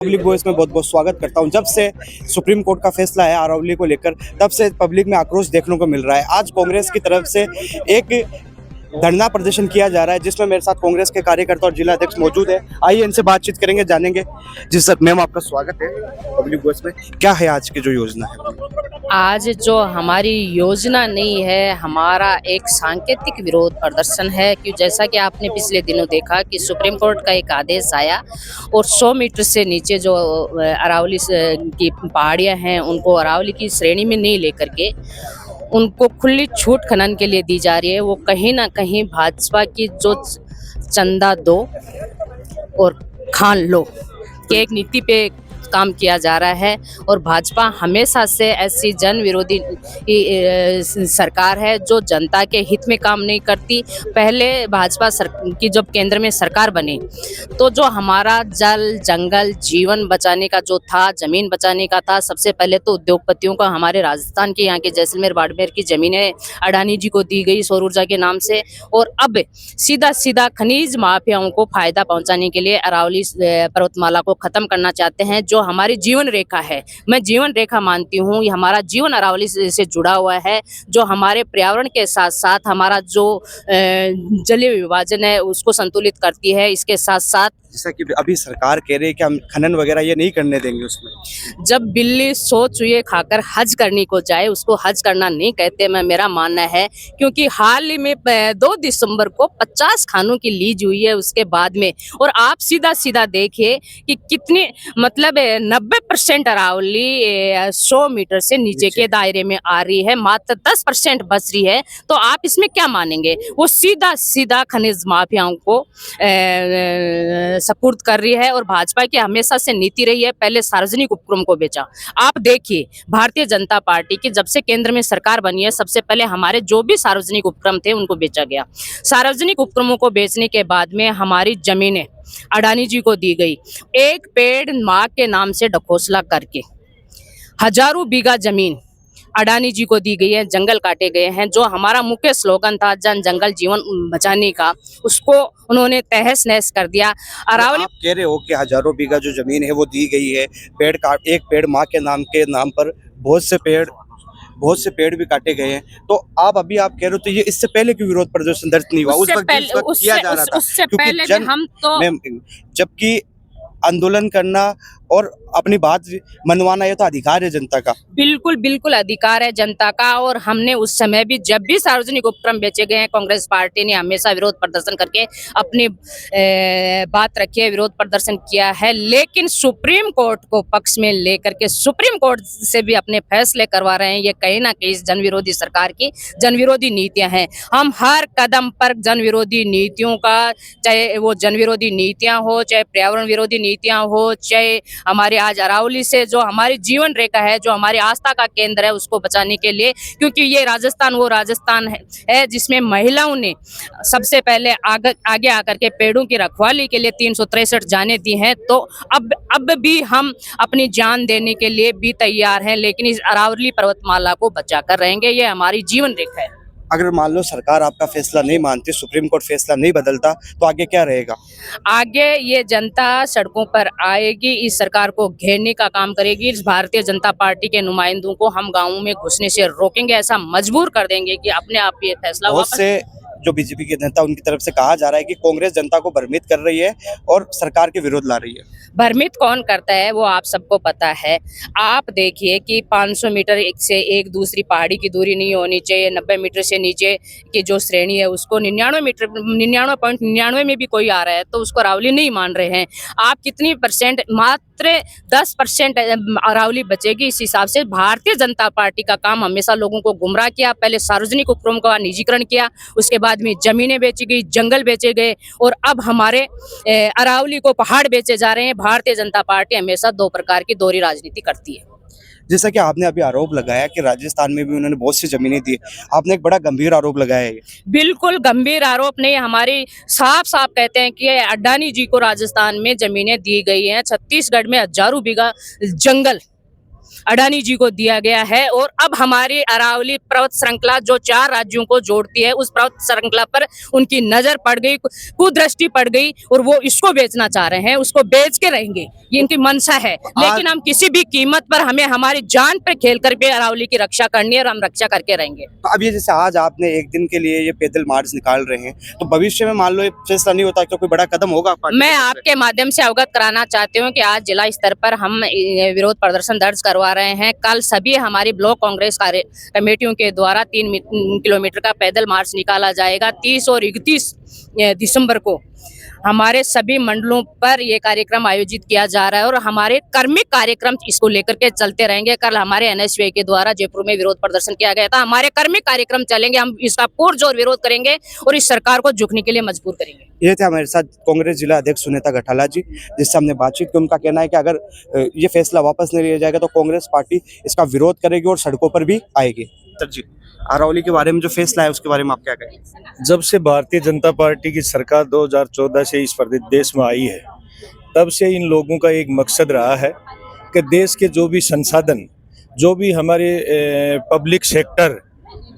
Public voice में बहुत बहुत स्वागत करता हूं। जब से सुप्रीम कोर्ट का फैसला है अरावली को लेकर, तब से पब्लिक में आक्रोश देखने को मिल रहा है। आज कांग्रेस की तरफ से एक धरना प्रदर्शन किया जा रहा है, जिसमें मेरे साथ कांग्रेस के कार्यकर्ता और जिला अध्यक्ष मौजूद है। आइए इनसे बातचीत करेंगे, जानेंगे। जी सर, मैम आपका स्वागत है पब्लिक वॉइस में। क्या है आज की जो योजना है? आज जो हमारी योजना नहीं है, हमारा एक सांकेतिक विरोध प्रदर्शन है कि जैसा कि आपने पिछले दिनों देखा कि सुप्रीम कोर्ट का एक आदेश आया और 100 मीटर से नीचे जो अरावली की पहाड़ियां हैं उनको अरावली की श्रेणी में नहीं लेकर के उनको खुली छूट खनन के लिए दी जा रही है। वो कहीं ना कहीं भाजपा की जो चंदा दो और खान लो के एक नीति पे काम किया जा रहा है। और भाजपा हमेशा से ऐसी जन विरोधी सरकार है जो जनता के हित में काम नहीं करती। पहले भाजपा की जब केंद्र में सरकार बनी तो जो हमारा जल जंगल जीवन बचाने का जो था, जमीन बचाने का था, सबसे पहले तो उद्योगपतियों का हमारे राजस्थान के यहाँ के जैसलमेर बाड़मेर की जमीनें अडानी जी को दी गई सौर ऊर्जा के नाम से। और अब सीधा सीधा खनिज माफियाओं को फायदा पहुंचाने के लिए अरावली पर्वतमाला को खत्म करना चाहते हैं। जो हमारी जीवन रेखा है, मैं जीवन रेखा मानती हूँ, ये हमारा जीवन अरावली से जुड़ा हुआ है। जो हमारे पर्यावरण के साथ साथ हमारा जो जलीय विभाजन है उसको संतुलित करती है। इसके साथ साथ जैसा कि अभी सरकार कह रही है कि हम खनन वगैरह ये नहीं करने देंगे। उसमें जब बिल्ली सो चूहे खाकर हज करने को जाए उसको हज करना नहीं कहते, मैं मेरा मानना है। क्योंकि हाल ही में 2 दिसंबर को 50 खानों की लीज हुई है उसके बाद में। और आप सीधा सीधा देखिए कि कितनी मतलब 90% अरावली 100 मीटर से नीचे के दायरे में आ रही है, मात्र 10% बच रही है। तो आप इसमें क्या मानेंगे? वो सीधा सीधा खनिज माफियाओं को सपुर्द कर रही है। और भाजपा की हमेशा से नीति रही है पहले सार्वजनिक उपक्रम को बेचा। आप देखिए भारतीय जनता पार्टी की जब से केंद्र में सरकार बनी है, सबसे पहले हमारे जो भी सार्वजनिक उपक्रम थे उनको बेचा गया। सार्वजनिक उपक्रमों को बेचने के बाद में हमारी जमीनें अडानी जी को दी गई। एक पेड़ माँ के नाम से ढकोसला करके हजारों बीघा जमीन अडानी जी को दी गई है, जंगल काटे गए हैं। जो हमारा मुख्य स्लोगन था जन जंगल जीवन बचाने का, उसको उन्होंने तहस नहस कर दिया। अरावली आप कह रहे हो कि हजारों बीघा जो जमीन है वो दी गई है, एक पेड़ माँ के नाम पर बहुत से पेड़ भी काटे गए हैं। तो आप कह रहे हो, तो ये इससे पहले क्यों विरोध प्रदर्शन दर्ज नहीं हुआ? उस वक्त किया जा रहा था, उससे क्योंकि पहले हम तो जबकि आंदोलन करना और अपनी बात मनवाना ये तो अधिकार है जनता का। बिल्कुल बिल्कुल अधिकार है जनता का। और हमने उस समय भी जब भी सार्वजनिक उपक्रम बेचे गए हैं, कांग्रेस पार्टी ने हमेशा विरोध प्रदर्शन करके अपनी बात रखी है, विरोध प्रदर्शन किया है। लेकिन सुप्रीम कोर्ट को पक्ष में लेकर के सुप्रीम कोर्ट से भी अपने फैसले करवा रहे हैं। ये कहीं ना कहीं जन विरोधी सरकार की जन विरोधी नीतियां हैं। हम हर कदम पर जन विरोधी नीतियों का, चाहे वो जन विरोधी नीतियां हो, चाहे पर्यावरण विरोधी नीतियां हो, चाहे हमारे आज अरावली से जो हमारी जीवन रेखा है, जो हमारी आस्था का केंद्र है, उसको बचाने के लिए। क्योंकि ये राजस्थान वो राजस्थान है जिसमें महिलाओं ने सबसे पहले आगे आकर के पेड़ों की रखवाली के लिए 363 जाने दी हैं। तो अब भी हम अपनी जान देने के लिए भी तैयार हैं, लेकिन इस अरावली पर्वतमाला को बचाकर रहेंगे। ये हमारी जीवन रेखा है। अगर मान लो सरकार आपका फैसला नहीं मानती, सुप्रीम कोर्ट फैसला नहीं बदलता, तो आगे क्या रहेगा? आगे ये जनता सड़कों पर आएगी, इस सरकार को घेरने का काम करेगी। इस भारतीय जनता पार्टी के नुमाइंदों को हम गाँवों में घुसने से रोकेंगे, ऐसा मजबूर कर देंगे कि अपने आप ये फैसला बहुत से जो बीजेपी के नेता, उनकी तरफ से कहा जा रहा है कि कांग्रेस जनता को भ्रमित कर रही है और सरकार के विरोध ला रही है। भ्रमित कौन करता है वो आप सबको पता है। आप देखिए कि 500 मीटर से एक दूसरी पहाड़ी की दूरी नहीं होनी चाहिए। 90 मीटर से नीचे की जो श्रेणी है उसको 99.99 में भी कोई आ रहा है तो उसको अरावली नहीं मान रहे हैं। आप कितनी परसेंट, मात्र 10% अरावली बचेगी। इस हिसाब से भारतीय जनता पार्टी का काम हमेशा लोगों को गुमराह किया। पहले सार्वजनिक उपक्रम का निजीकरण किया, उसके बाद में जमीनें बेची गई, जंगल बेचे गए, और अब हमारे अरावली को पहाड़ बेचे जा रहे हैं। भारतीय जनता पार्टी हमेशा 2 प्रकार की दोहरी राजनीति करती है। जैसा कि आपने अभी आरोप लगाया कि राजस्थान में भी उन्होंने बहुत सी जमीनें दी, आपने एक बड़ा गंभीर आरोप लगाया है। बिल्कुल गंभीर आरोप नहीं, हमारी साफ साफ कहते हैं कि अडानी जी को राजस्थान में जमीनें दी गई हैं। छत्तीसगढ़ में हजारों बीघा जंगल अडानी जी को दिया गया है। और अब हमारी अरावली पर्वत श्रृंखला जो 4 राज्यों को जोड़ती है, उस पर्वत श्रृंखला पर उनकी नजर पड़ गई, कुदृष्टि पड़ गई, और वो इसको बेचना चाह रहे हैं, उसको बेच के रहेंगे। ये इनकी मंशा है, लेकिन हम किसी भी कीमत पर हमें हमारी जान पे खेल करके अरावली की रक्षा करनी है और हम रक्षा करके रहेंगे। तो अब ये जैसे आज आपने एक दिन के लिए ये पैदल मार्च निकाल रहे हैं, तो भविष्य में मान लो ये फैसला नहीं होता तो कोई बड़ा कदम होगा पार्टी मैं की तरफ से? आपके माध्यम से अवगत कराना चाहती हूँ कि आज जिला स्तर पर हम विरोध प्रदर्शन दर्ज करवा रहे हैं। कल सभी हमारी ब्लॉक कांग्रेस कार्य कमेटियों के द्वारा 3 किलोमीटर का पैदल मार्च निकाला जाएगा। 30 और 31 दिसंबर को हमारे सभी मंडलों पर ये कार्यक्रम आयोजित किया जा रहा है और हमारे कर्मिक कार्यक्रम इसको लेकर के चलते रहेंगे। कल हमारे एनएसयूआई के द्वारा जयपुर में विरोध प्रदर्शन किया गया था, हमारे कर्मिक कार्यक्रम चलेंगे। हम इसका पुरजोर विरोध करेंगे और इस सरकार को झुकने के लिए मजबूर करेंगे। ये थे हमारे साथ कांग्रेस जिला अध्यक्ष सुनीता गठाला जी, जिससे हमने बातचीत की। उनका कहना है कि अगर ये फैसला वापस नहीं लिया जाएगा तो कांग्रेस पार्टी इसका विरोध करेगी और सड़कों पर भी आएगी। सर जी, अरावली के बारे में जो फैसला है उसके बारे में आप क्या कहेंगे? जब से भारतीय जनता पार्टी की सरकार 2014 से इस देश में आई है, तब से इन लोगों का एक मकसद रहा है कि देश के जो भी संसाधन, जो भी हमारे पब्लिक सेक्टर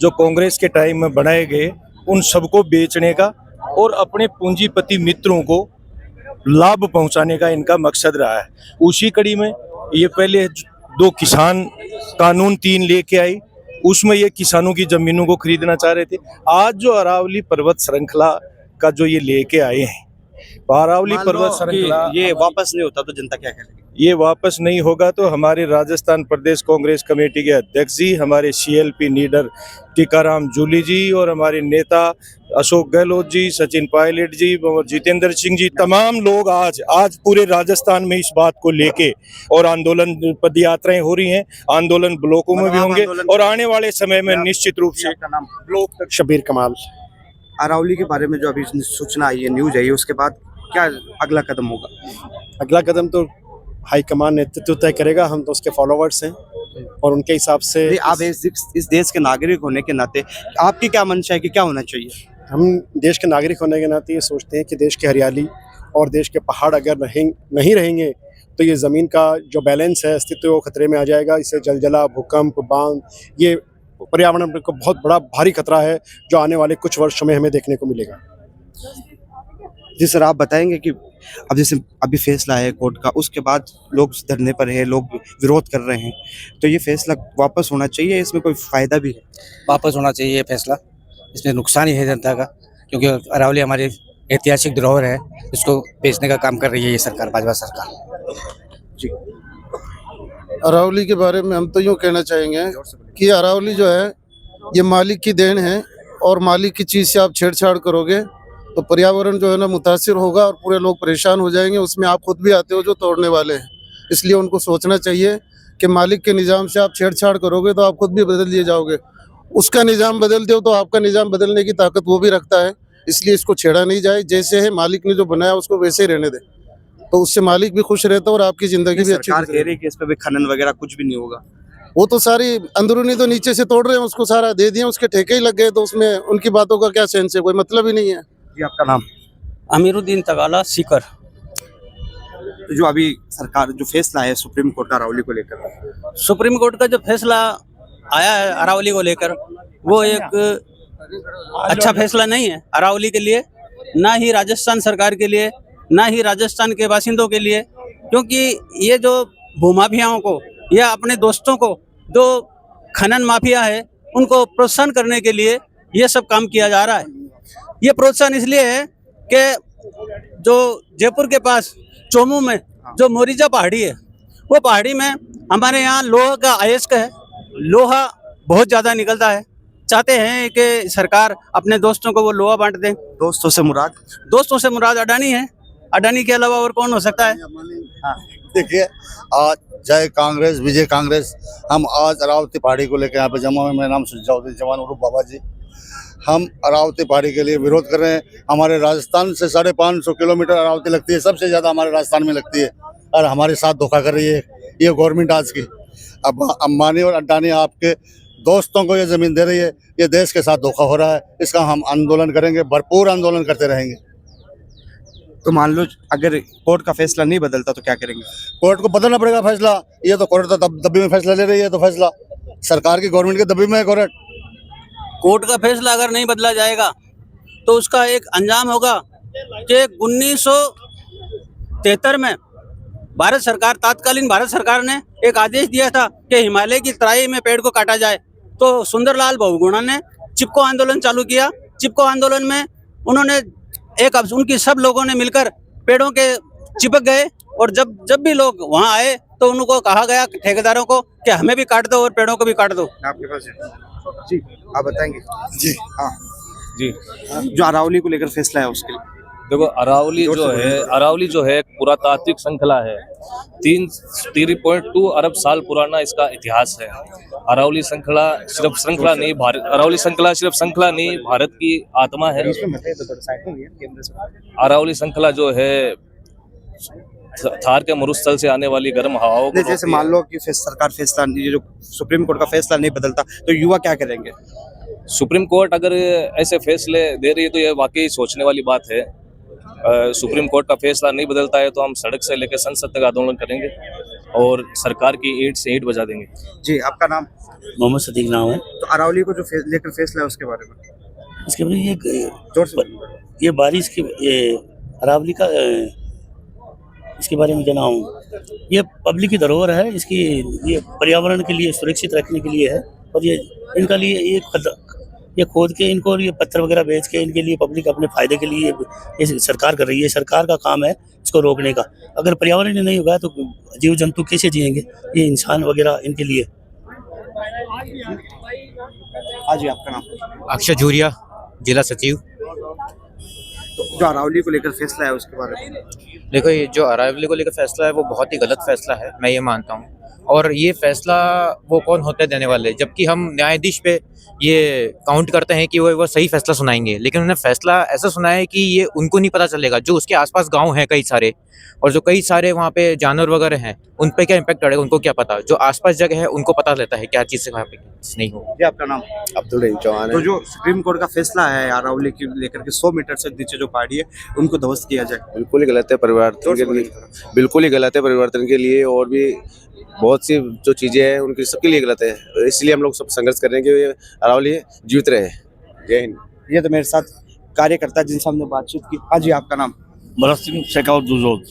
जो कांग्रेस के टाइम में बनाए गए, उन सबको बेचने का और अपने पूंजीपति मित्रों को लाभ पहुंचाने का इनका मकसद रहा है। उसी कड़ी में ये पहले 2 किसान कानून 3 लेके आई, उसमें ये किसानों की जमीनों को खरीदना चाह रहे थे। आज जो अरावली पर्वत श्रृंखला का जो ये लेके आए हैं, अरावली मान लो पर्वत कि श्रृंखला ये वापस नहीं होता तो जनता क्या करेगी? ये वापस नहीं होगा तो हमारे राजस्थान प्रदेश कांग्रेस कमेटी के अध्यक्ष जी, हमारे सीएलपी लीडर टीकाराम जूली जी और हमारे नेता अशोक गहलोत जी, सचिन पायलट जी और जितेंद्र सिंह जी, तमाम लोग आज पूरे राजस्थान में इस बात को लेके और आंदोलन पद यात्राएं हो रही हैं, आंदोलन ब्लॉकों में भी होंगे और आने वाले समय में निश्चित रूप से आपका नाम? ब्लॉक तक। शबीर कमाल। अरावली के बारे में जो अभी सूचना आई है, न्यूज आई है, उसके बाद क्या अगला कदम होगा? अगला कदम तो हाईकमान नेतृत्व तय करेगा, हम तो उसके फॉलोवर्स हैं और उनके हिसाब से नहीं, आप इस देश के नागरिक होने के नाते आपकी क्या मंशा है कि क्या होना चाहिए? हम देश के नागरिक होने के नाते ये सोचते हैं कि देश की हरियाली और देश के पहाड़ अगर नहीं रहेंगे तो ये ज़मीन का जो बैलेंस है, अस्तित्व, वो खतरे में आ जाएगा। इससे जलजला, भूकंप, बांध, ये पर्यावरण को बहुत बड़ा भारी खतरा है जो आने वाले कुछ वर्षों में हमें देखने को मिलेगा। जी सर, आप बताएंगे कि अब जैसे अभी फैसला है कोर्ट का, उसके बाद लोग धरने पर है, लोग विरोध कर रहे हैं, तो ये फैसला वापस होना चाहिए, इसमें कोई फायदा भी है? वापस होना चाहिए ये फैसला। इसमें नुकसान ही है जनता का, क्योंकि अरावली हमारी ऐतिहासिक धरोहर है, इसको बेचने का काम कर रही है ये सरकार, भाजपा सरकार। जी, अरावली के बारे में हम तो यूँ कहना चाहेंगे कि अरावली जो है ये मालिक की देन है और मालिक की चीज़ से आप छेड़छाड़ करोगे तो पर्यावरण जो है ना मुतासिर होगा और पूरे लोग परेशान हो जाएंगे। उसमें आप खुद भी आते हो जो तोड़ने वाले हैं, इसलिए उनको सोचना चाहिए कि मालिक के निज़ाम से आप छेड़छाड़ करोगे तो आप खुद भी बदल दिए जाओगे। उसका निज़ाम बदलते हो तो आपका निज़ाम बदलने की ताकत वो भी रखता है, इसलिए इसको छेड़ा नहीं जाए। जैसे है मालिक ने जो बनाया उसको वैसे ही रहने दे, तो उससे मालिक भी खुश रहता है और आपकी ज़िंदगी भी अच्छी सरकार कह रही है कि इस पर भी खनन वगैरह कुछ भी नहीं होगा। वो तो सारी अंदरूनी तो नीचे से तोड़ रहे हैं, उसको सारा दे दिए, उसके ठेके ही लग गए, तो उसमें उनकी बातों का क्या सेंस है? कोई मतलब ही नहीं है। जी, आपका नाम? अमीरुद्दीन तगाला सीकर। तो जो अभी सरकार जो फैसला है सुप्रीम कोर्ट का अरावली को लेकर, सुप्रीम कोर्ट का जो फैसला आया है अरावली को लेकर, वो एक अच्छा फैसला नहीं है अरावली के लिए, ना ही राजस्थान सरकार के लिए, ना ही राजस्थान के बासिंदों के लिए, क्योंकि ये जो भूमाफियाओं को या अपने दोस्तों को जो खनन माफिया है उनको प्रोत्साहन करने के लिए ये सब काम किया जा रहा है। ये प्रोत्साहन इसलिए है कि जो जयपुर के पास चोमू में जो मोरिजा पहाड़ी है, वो पहाड़ी में हमारे यहाँ लोहा का अयस्क है, लोहा बहुत ज़्यादा निकलता है। चाहते हैं कि सरकार अपने दोस्तों को वो लोहा बांट दें। दोस्तों से मुराद? दोस्तों से मुराद अडानी है, अडानी के अलावा और कौन हो सकता है? देखिए, आज जय कांग्रेस, विजय कांग्रेस। हम आज अरावती पहाड़ी को लेकर यहाँ पे जमा हुए। मेरा नाम सुजाउद्दीन जवान उर्फ बाबा जी। हम अरावती पहाड़ी के लिए विरोध कर रहे हैं। हमारे राजस्थान से 550 किलोमीटर अरावती लगती है, सबसे ज़्यादा हमारे राजस्थान में लगती है, और हमारे साथ धोखा कर रही है ये गवर्नमेंट आज की। अब अंबानी और अडानी आपके दोस्तों को ये ज़मीन दे रही है, ये देश के साथ धोखा हो रहा है। इसका हम आंदोलन करेंगे, भरपूर आंदोलन करते रहेंगे। तो मान लो अगर कोर्ट का फैसला नहीं बदलता तो क्या करेंगे? कोर्ट को बदलना पड़ेगा फैसला। ये तो कोर्ट तो दबी में फैसला ले रही है, तो फैसला सरकार की, गवर्नमेंट के दबी में है कोर्ट। कोर्ट का फैसला अगर नहीं बदला जाएगा तो उसका एक अंजाम होगा कि 1973 में भारत सरकार, तात्कालीन भारत सरकार ने एक आदेश दिया था कि हिमालय की तराई में पेड़ को काटा जाए, तो सुंदरलाल बहुगुणा ने चिपको आंदोलन चालू किया। चिपको आंदोलन में उन्होंने उनकी सब लोगों ने मिलकर पेड़ों के चिपक गए, और जब भी लोग वहां आए तो उनको कहा गया ठेकेदारों को कि हमें भी काट दो और पेड़ों को भी काट दो। आपके पास है जी, आप बताएंगे जी हाँ जी जो अरावली को लेकर फैसला है उसके लिए। देखो, अरावली जो है एक पुरातात्विक श्रृंखला है। 3.2 अरब साल पुराना इसका इतिहास है। अरावली श्रृंखला सिर्फ श्रृंखला नहीं, भारत की आत्मा है। अरावली श्रृंखला जो है थार के मरुस्थल से आने वाली गर्म हवाओं को, जैसे मान लो कि सरकार फैसला, ये जो सुप्रीम कोर्ट का फैसला नहीं बदलता तो युवा क्या करेंगे? सुप्रीम कोर्ट अगर ऐसे फैसले दे रही है तो ये वाकई सोचने वाली बात है। सुप्रीम कोर्ट का फैसला नहीं बदलता है तो हम सड़क से लेकर संसद तक आंदोलन करेंगे और सरकार की ईंट से ईंट बजा देंगे। जी, आपका नाम? मोहम्मद सदीक नाम है। तो अरावली को जो लेकर फैसला है उसके बारे में इसके बारे में जोर से ये बारिश की अरावली का इसके बारे में जनाऊँ, ये पब्लिक की धरोहर है, इसकी ये पर्यावरण के लिए सुरक्षित रखने के लिए है, और ये इनका लिए ये खोद के इनको ये पत्थर वगैरह बेच के इनके लिए पब्लिक अपने फायदे के लिए ये सरकार कर रही है। सरकार का काम है इसको रोकने का। अगर पर्यावरण नहीं होगा तो जीव जंतु कैसे जिएंगे, ये इंसान वगैरह इनके लिए। हाँ जी, आपका नाम? अक्षय झूरिया, जिला सचिव। तो जो अरावली को लेकर फैसला है उसके बारे में। देखो, ये जो अरावली को लेकर फैसला है वो बहुत ही गलत फैसला है, मैं ये मानता हूँ। और ये फैसला वो कौन होते देने वाले, जबकि हम न्यायाधीश पे ये काउंट करते हैं कि वो सही फैसला सुनाएंगे, लेकिन उन्होंने फैसला ऐसा सुनाया है कि ये उनको नहीं पता चलेगा। जो उसके आसपास गांव हैं कई सारे, और जो कई सारे वहाँ पे जानवर वगैरह हैं, उन पे क्या इम्पैक्ट पड़ेगा उनको क्या पता। जो आसपास जगह है उनको पता रहता है क्या चीज़ से वहाँ पे नहीं हो। जी, आपका नाम? अब्दुल रहीम चौहान तो जो सुप्रीम कोर्ट का फैसला है अरावली की लेकर के 100 मीटर से नीचे जो पहाड़ी है उनको ध्वस्त किया जाए, बिल्कुल ही गलत है परिवर्तन के लिए, बिल्कुल ही गलत है परिवर्तन के लिए। और भी बहुत सी जो चीजें हैं उनकी सबके लिए गलत है, इसलिए हम लोग सब संघर्ष कर रहे हैं कि अरावली जीवित रहे। जय हिंद। ये तो मेरे साथ कार्यकर्ता जिनसे हमने बातचीत की। हाँ जी, आपका नाम? भरत सिंह शेखावत दुजोत।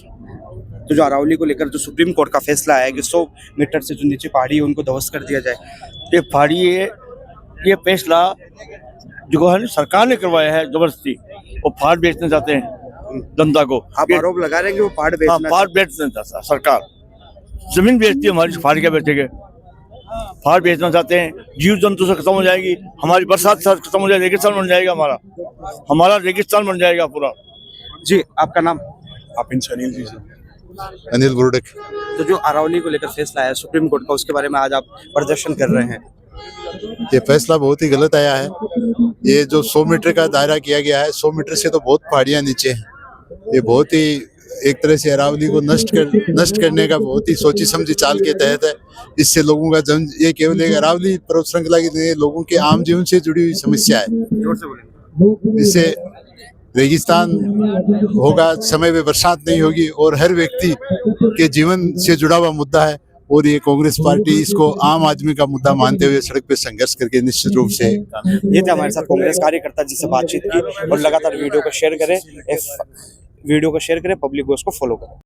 तो जो अरावली को लेकर जो सुप्रीम कोर्ट का फैसला है कि 100 मीटर से जो नीचे पहाड़ी है उनको ध्वस्त कर दिया जाए, ये पहाड़ी है, ये फैसला जो है सरकार ने करवाया है जबरदस्ती। वो पहाड़ बेचना चाहते हैं जनता को। आप आरोप लगा रहे हैं कि वो पहाड़ बेचना, पहाड़ बेचना चाहता है सरकार। जमीन बेचती है हमारी, पहाड़ क्या बेचेंगे? पहाड़ बेचना चाहते हैं। जीव जंतु से खत्म हो जाएगी, हमारी बरसात से खत्म हो जाएगी, रेगिस्तान बन जाएगा, हमारा रेगिस्तान बन जाएगा पूरा। जी, आपका नाम? आप इनसे अनिल जी से। अनिल गुरुडेक। तो जो अरावली को लेकर फैसला है सुप्रीम कोर्ट का, उसके बारे में आज आप प्रदर्शन कर रहे हैं। ये फैसला बहुत ही गलत आया है। ये जो 100 मीटर का दायरा किया गया है, 100 मीटर से तो बहुत पहाड़ियां नीचे हैं। ये बहुत ही एक तरह से अरावली को नष्ट करने का बहुत ही सोची समझी चाल के तहत है। इससे लोगों का ये केवल एक अरावली पर्वत श्रृंखला की नहीं, लोगों के आम जीवन से जुड़ी हुई समस्या है। इससे रेगिस्तान होगा, समय पे बरसात नहीं होगी, और हर व्यक्ति के जीवन से जुड़ा हुआ मुद्दा है। और ये कांग्रेस पार्टी इसको आम आदमी का मुद्दा मानते हुए सड़क पे संघर्ष करके निश्चित रूप से। ये थे हमारे साथ कांग्रेस कार्यकर्ता जिससे बातचीत की। और लगातार वीडियो को शेयर करें, पब्लिक को उसको फॉलो करें।